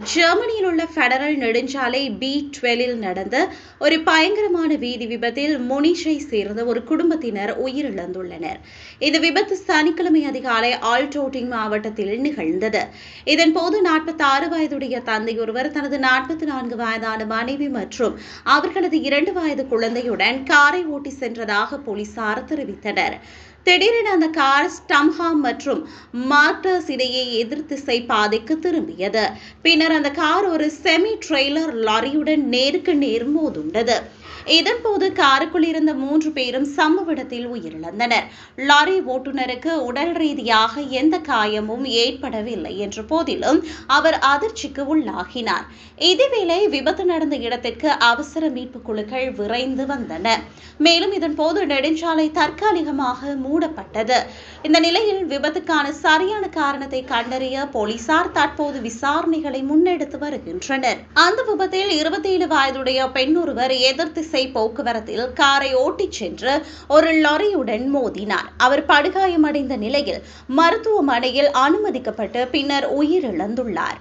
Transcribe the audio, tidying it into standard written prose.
ஜெர்மனியில் உள்ள பெடரல் நெடுஞ்சாலை B12 நடந்த ஒரு பயங்கரமான வீதி விபத்தில் முனிச்சை சேர்ந்த ஒரு குடும்பத்தினர் உயிரிழந்துள்ளனர். இந்த விபத்து சனிக்கிழமை அதிகாலை ஆல்டோட்டிங் மாவட்டத்தில் நிகழ்ந்தது. இதன்போது 46 வயதுடைய தந்தையொருவர் தனது 44 வயதான மனைவி மற்றும் அவர்களது 2 வயது குழந்தையுடன் காரை ஓட்டி சென்றதாக போலீசார் தெரிவித்தனர். திடீரென அந்த கார் ஸ்டம்ஹாம் மற்றும் மார்டர்ஸ் இடையே எதிர்த்திசை பாதைக்கு திரும்பியது. பின்னர் அந்த கார் ஒரு செமி ட்ரெய்லர் லாரியுடன் நேருக்கு நேர் மோதுண்டது. இதன்போது காருக்குள் இருந்த 3 பேரும் சம்பவ இடத்தில் உயிரிழந்தனர். லாரி ஓட்டுநருக்கு உடல் ரீதியாக எந்த காயமும் ஏற்படவில்லை என்ற போதிலும் அவர் அதிர்ச்சிக்கு உள்ளாகினார். இதேவேளை விபத்து நடந்த இடத்திற்கு அவசர மீட்பு குழுக்கள் விரைந்து வந்தன. மேலும் இதன்போது நெடுஞ்சாலை தற்காலிகமாக மூடப்பட்டது. இந்த நிலையில் விபத்துக்கான சரியான காரணத்தை கண்டறிய போலீசார் தற்போது விசாரணைகளை முன்னெடுத்து வருகின்றனர். அந்த விபத்தில் 27 வயதுடைய பெண் ஒருவர் எதிர்த்து போக்குவரத்தில் காரை ஓட்டிச் சென்று ஒரு லாரியுடன் மோதினார். அவர் படுகாயமடைந்த நிலையில் மருத்துவமனையில் அனுமதிக்கப்பட்டு பின்னர் உயிரிழந்துள்ளார்.